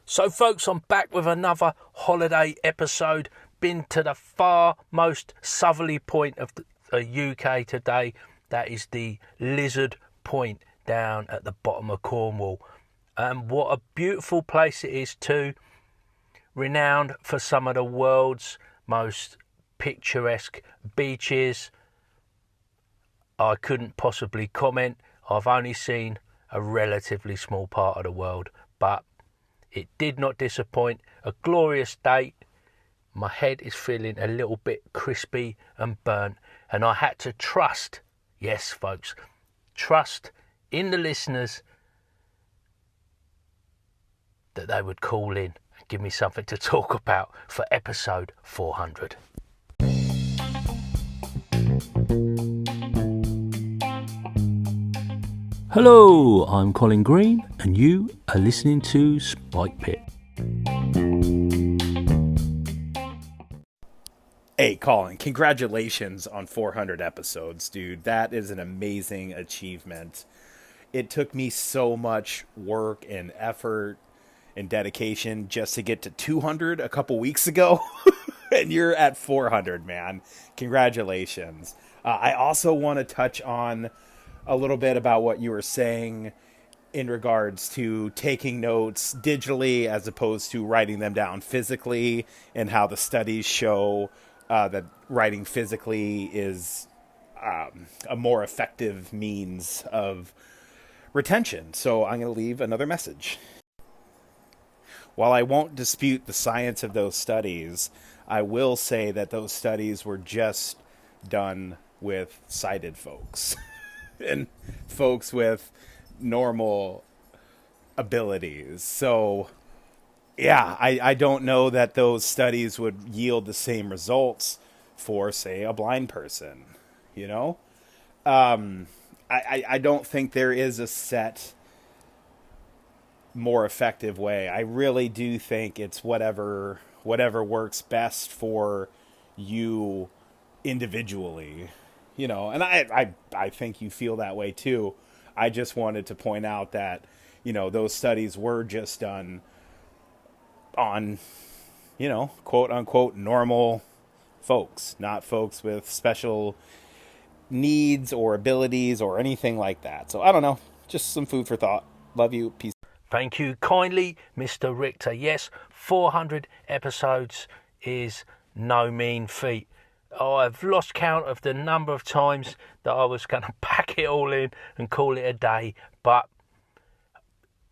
So folks, I'm back with another holiday episode. Been to the far most southerly point of the UK today. That is the Lizard Point down at the bottom of Cornwall. And what a beautiful place it is too. Renowned for some of the world's most picturesque beaches. I couldn't possibly comment. I've only seen a relatively small part of the world, but it did not disappoint. A glorious day. My head is feeling a little bit crispy and burnt, and I had to trust, yes folks, trust in the listeners that they would call in and give me something to talk about for episode 400. Hello, I'm Colin Green, and you are listening to Spike Pit. Hey, Colin, congratulations on 400 episodes, dude. That is an amazing achievement. It took me so much work and effort and dedication just to get to 200 a couple weeks ago, and you're at 400, man. Congratulations. I also want to touch on a little bit about what you were saying in regards to taking notes digitally as opposed to writing them down physically, and how the studies show that writing physically is a more effective means of retention. So I'm going to leave another message. While I won't dispute the science of those studies, I will say that those studies were just done with sighted folks and folks with normal abilities. So yeah, I don't know that those studies would yield the same results for, say, a blind person, you know? I don't think there is a set, more effective way. I really do think it's whatever works best for you individually, you know? And I think you feel that way too. I just wanted to point out that, you know, those studies were just done on, you know, quote unquote normal folks, not folks with special needs or abilities or anything like that. So I don't know, just some food for thought. Love you. Peace. Thank you kindly, Mr. Richter. Yes, 400 episodes is no mean feat. I've lost count of the number of times that I was going to pack it all in and call it a day. But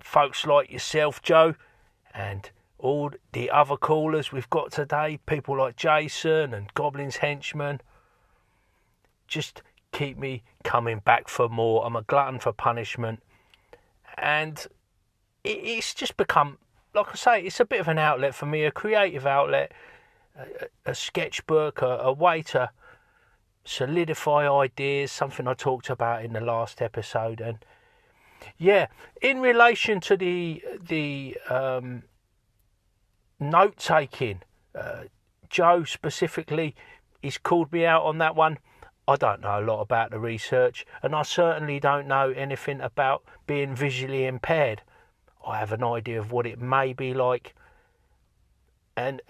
folks like yourself, Joe, and all the other callers we've got today, people like Jason and Goblin's Henchman, just keep me coming back for more. I'm a glutton for punishment. And it's just become, like I say, it's a bit of an outlet for me, a creative outlet, a sketchbook, a way to solidify ideas, something I talked about in the last episode. And yeah, in relation to the note-taking, Joe specifically, he's called me out on that one. I don't know a lot about the research, and I certainly don't know anything about being visually impaired. I have an idea of what it may be like, and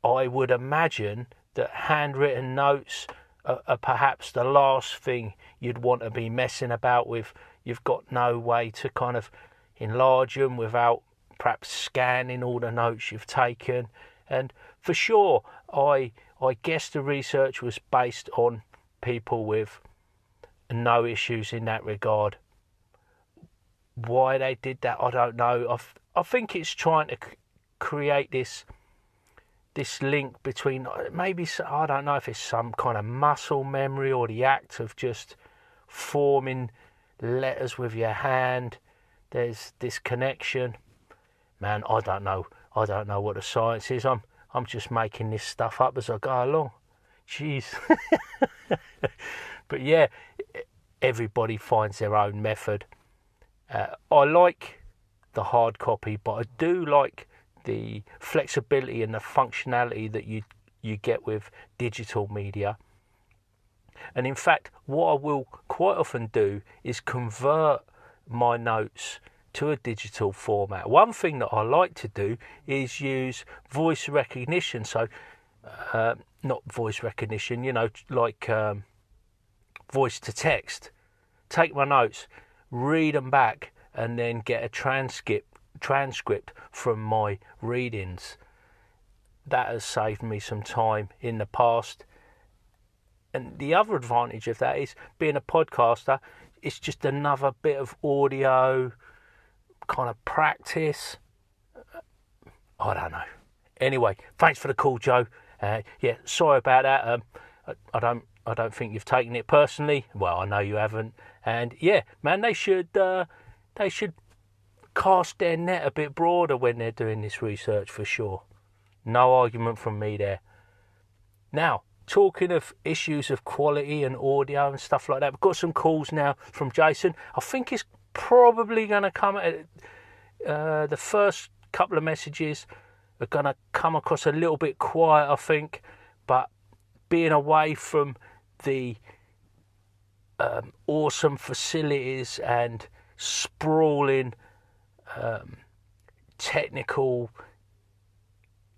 I would imagine that handwritten notes are perhaps the last thing you'd want to be messing about with. You've got no way to kind of enlarge them without perhaps scanning all the notes you've taken. And for sure, I guess the research was based on people with no issues in that regard. Why they did that, I don't know. I think it's trying to create this link between, maybe, I don't know if it's some kind of muscle memory or the act of just forming letters with your hand. There's this connection. Man, I don't know what the science is. I'm just making this stuff up as I go along. Jeez. But yeah, everybody finds their own method. I like the hard copy, but I do like the flexibility and the functionality that you get with digital media. And in fact, what I will quite often do is convert my notes to a digital format. One thing that I like to do is use voice recognition. So, not voice recognition, like voice to text. Take my notes, read them back, and then get a transcript from my readings. That has saved me some time in the past. And the other advantage of that is being a podcaster, it's just another bit of audio kind of practice. I don't know. Anyway, thanks for the call, Joe. Sorry about that. I don't think you've taken it personally. Well, I know you haven't. And yeah, man, they should cast their net a bit broader when they're doing this research for sure. No argument from me there. Now, talking of issues of quality and audio and stuff like that, we've got some calls now from Jason. I think it's probably going to come at the first couple of messages are going to come across a little bit quiet, I think, but being away from the awesome facilities and sprawling technical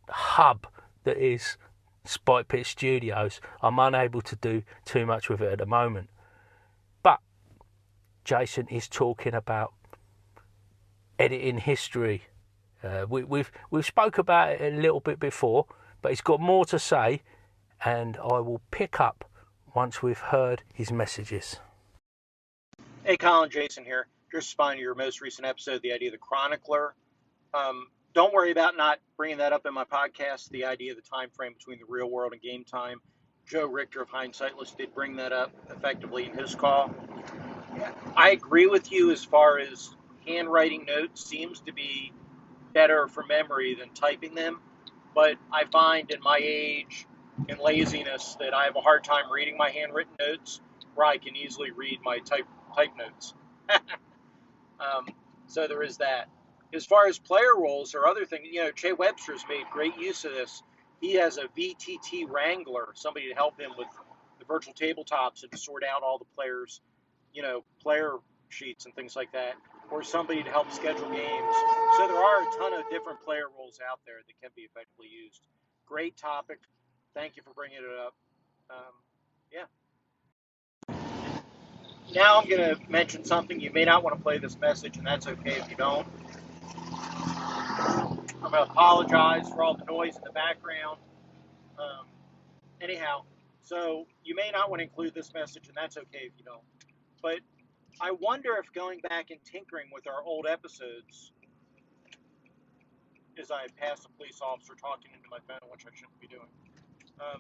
hub that is Spike Pit Studios, I'm unable to do too much with it at the moment. But Jason is talking about editing history. We've spoke about it a little bit before, but he's got more to say, and I will pick up once we've heard his messages. Hey, Colin, Jason here. Just responding to your most recent episode, The Idea of the Chronicler. Don't worry about not bringing that up in my podcast, the idea of the time frame between the real world and game time. Joe Richter of Hindsightless did bring that up effectively in his call. I agree with you as far as handwriting notes seems to be better for memory than typing them, but I find in my age and laziness that I have a hard time reading my handwritten notes where I can easily read my type notes. So there is that. As far as player roles or other things, Che Webster's made great use of this. He has a VTT Wrangler, somebody to help him with the virtual tabletops and to sort out all the players, player sheets and things like that, or somebody to help schedule games. So there are a ton of different player roles out there that can be effectively used. Great topic. Thank you for bringing it up. Now I'm going to mention something. You may not want to play this message, and that's okay if you don't. I'm going to apologize for all the noise in the background. So you may not want to include this message, and that's okay if you don't. But I wonder if going back and tinkering with our old episodes, as I pass a police officer talking into my phone, which I shouldn't be doing. I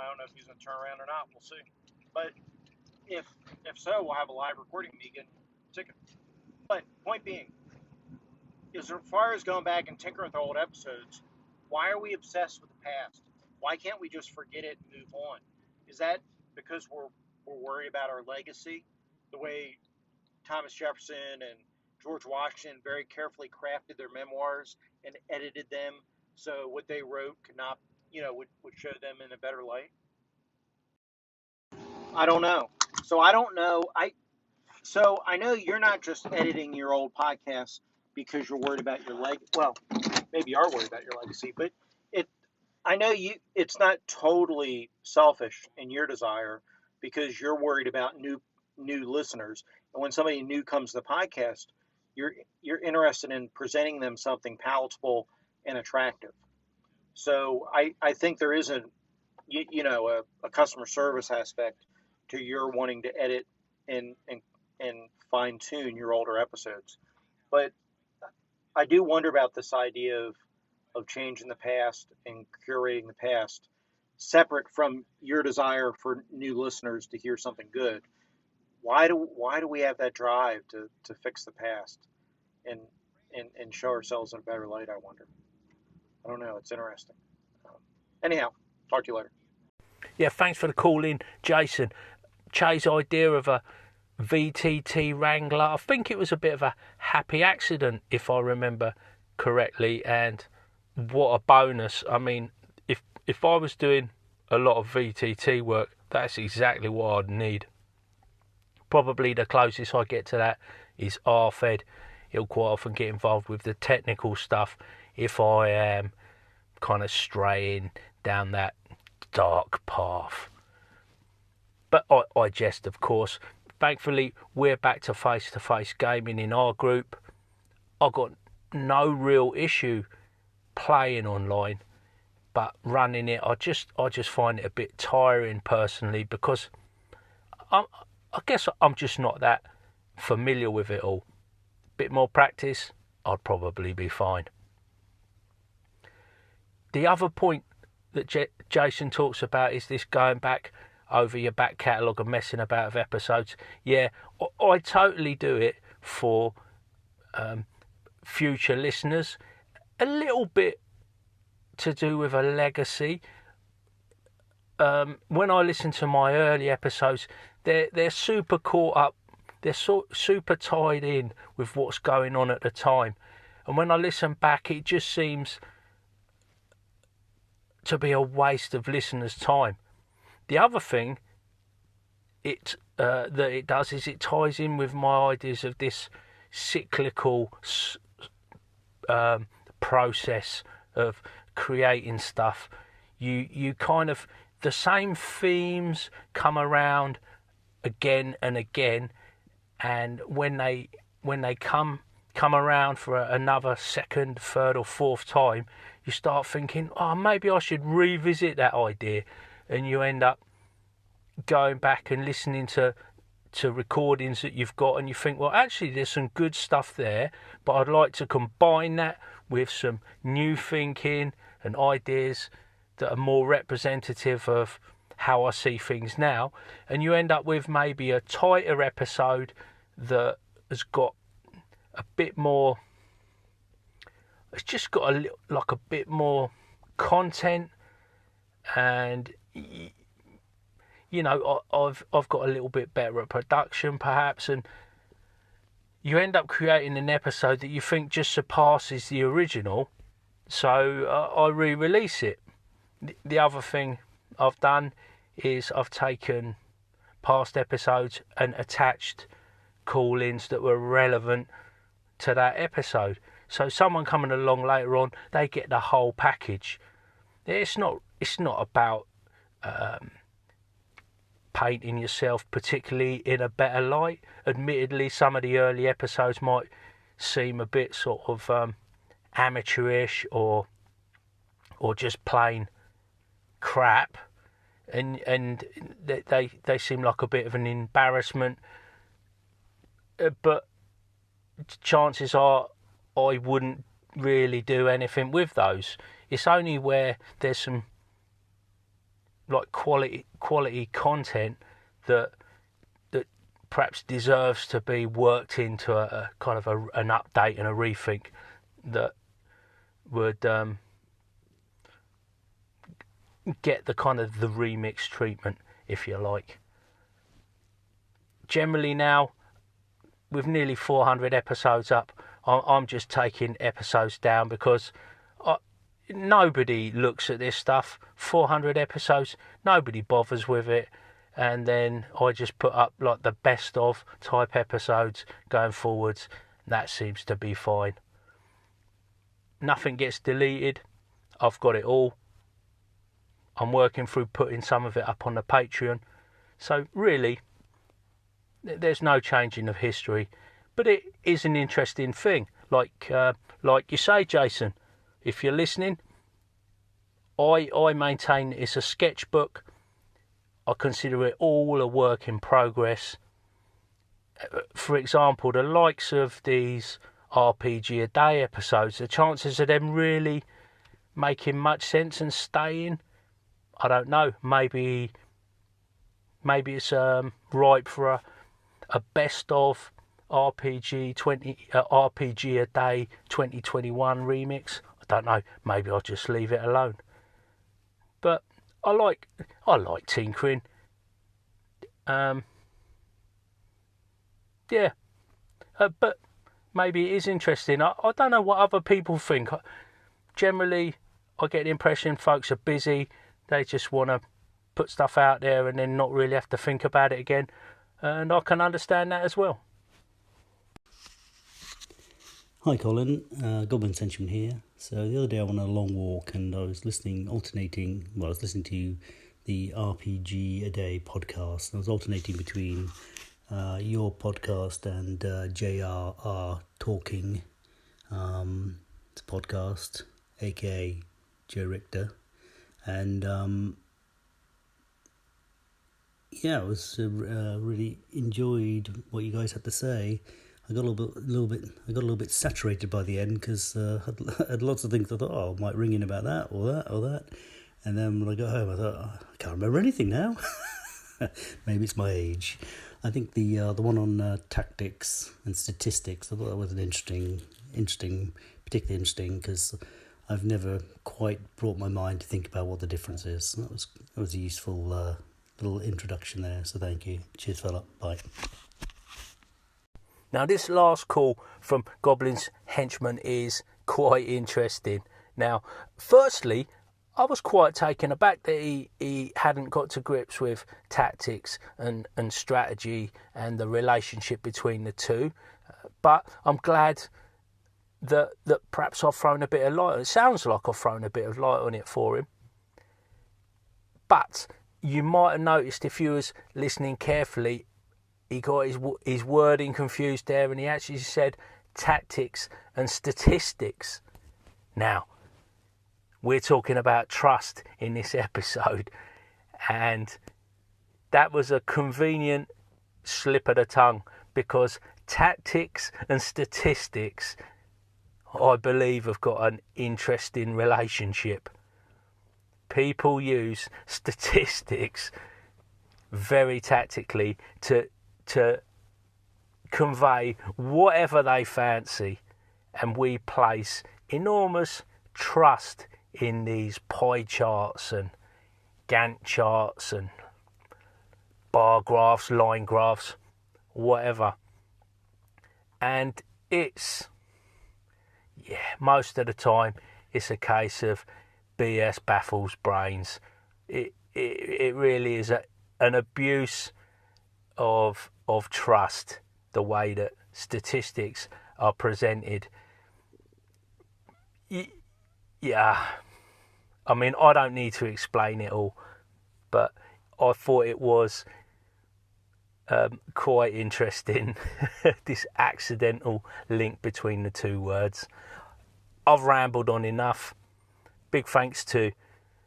don't know if he's going to turn around or not. We'll see. But if so, we'll have a live recording of me getting a ticket. But point being, as far as going back and tinkering with our old episodes, why are we obsessed with the past? Why can't we just forget it and move on? Is that because we're worried about our legacy? The way Thomas Jefferson and George Washington very carefully crafted their memoirs and edited them so what they wrote could not, would show them in a better light? I don't know. So I don't know. So I know you're not just editing your old podcasts because you're worried about your legacy. Well, maybe you are worried about your legacy, but I know it's not totally selfish in your desire because you're worried about new listeners. And when somebody new comes to the podcast, you're interested in presenting them something palatable and attractive. So I think there is a customer service aspect to your wanting to edit and fine tune your older episodes. But I do wonder about this idea of changing the past and curating the past separate from your desire for new listeners to hear something good. Why do we have that drive to fix the past and show ourselves in a better light, I wonder. I don't know. It's interesting. Anyhow, talk to you later. Yeah, thanks for the call in, Jason. Che's idea of a VTT Wrangler, I think it was a bit of a happy accident, if I remember correctly, and what a bonus. I mean, if I was doing a lot of VTT work, that's exactly what I'd need. Probably the closest I get to that is RFED he'll quite often get involved with the technical stuff if I am kind of straying down that dark path. But I jest, of course. Thankfully, we're back to face-to-face gaming in our group. I've got no real issue playing online, but running it, I just find it a bit tiring personally, because I guess I'm just not that familiar with it all. Bit more practice, I'd probably be fine. The other point that Jason talks about is this going back over your back catalogue and messing about with episodes. Yeah, I totally do it for future listeners. A little bit to do with a legacy. When I listen to my early episodes, they're super caught up. They're super tied in with what's going on at the time. And when I listen back, it just seems to be a waste of listeners' time. The other thing that it does is it ties in with my ideas of this cyclical process of creating stuff. You kind of, the same themes come around again and again, and when they come around for another second, third or fourth time, you start thinking, oh, maybe I should revisit that idea, and you end up going back and listening to recordings that you've got, and you think, well, actually there's some good stuff there, but I'd like to combine that with some new thinking and ideas that are more representative of how I see things now, and you end up with maybe a tighter episode that has got a bit more, it's just got a bit more content, and you know, I've got a little bit better at production perhaps, and you end up creating an episode that you think just surpasses the original, so I re-release it. The other thing I've done is I've taken past episodes and attached call-ins that were relevant to that episode, so someone coming along later on, they get the whole package. It's not about painting yourself particularly in a better light. Admittedly, some of the early episodes might seem a bit sort of amateurish or just plain crap, and they seem like a bit of an embarrassment, but chances are I wouldn't really do anything with those. It's only where there's some like quality content that perhaps deserves to be worked into a kind of an update and a rethink that would get the kind of the remix treatment, if you like. Generally now, with nearly 400 episodes up, I'm just taking episodes down because nobody looks at this stuff. 400 episodes, nobody bothers with it, and then I just put up like the best of type episodes going forwards. That seems to be fine. Nothing gets deleted. I've got it all. I'm working through putting some of it up on the Patreon, so really there's no changing of history, but it is an interesting thing. Like you say, Jason, if you're listening, I maintain it's a sketchbook. I consider it all a work in progress. For example, the likes of these RPG a day episodes, the chances of them really making much sense and staying, I don't know. Maybe it's ripe for a best of RPG a day 2021 remix. I don't know. Maybe I'll just leave it alone. But I like tinkering. Yeah. But maybe it is interesting. I don't know what other people think. Generally, I get the impression folks are busy. They just want to put stuff out there and then not really have to think about it again. And I can understand that as well. Hi Colin, Goblin Henchman here. So the other day I went on a long walk and I was listening to the RPG A Day podcast. I was alternating between your podcast and JRR Talking, it's a podcast, aka Joe Richter. And I was really enjoyed what you guys had to say. I got a little bit saturated by the end because I had lots of things I thought, I might ring in about that or that. And then when I got home, I thought, I can't remember anything now. Maybe it's my age. I think the one on tactics and statistics, I thought that was particularly interesting because I've never quite brought my mind to think about what the difference is. And that was a useful little introduction there. So thank you. Cheers, fella. Bye. Now, this last call from Goblin's Henchman is quite interesting. Now, firstly, I was quite taken aback that he hadn't got to grips with tactics and strategy and the relationship between the two. But I'm glad that perhaps I've thrown a bit of light on it. It sounds like I've thrown a bit of light on it for him. But you might have noticed if you was listening carefully, he got his wording confused there, and he actually said tactics and statistics. Now, we're talking about trust in this episode, and that was a convenient slip of the tongue because tactics and statistics, I believe, have got an interesting relationship. People use statistics very tactically to convey whatever they fancy, and we place enormous trust in these pie charts and Gantt charts and bar graphs, line graphs, whatever. And most of the time it's a case of BS baffles brains. It really is an abuse of trust, the way that statistics are presented. Yeah, I mean, I don't need to explain it all, but I thought it was quite interesting, this accidental link between the two words. I've rambled on enough. Big thanks to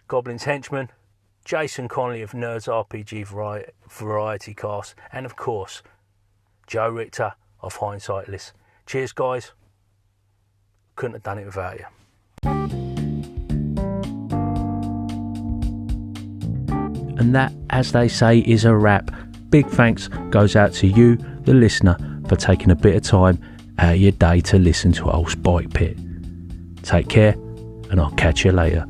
Goblin's Henchman, Jason Connolly of Nerds RPG Variety Cast, and of course, Joe Richter of Hindsightless. Cheers, guys. Couldn't have done it without you. And that, as they say, is a wrap. Big thanks goes out to you, the listener, for taking a bit of time out of your day to listen to old Spike Pit. Take care, and I'll catch you later.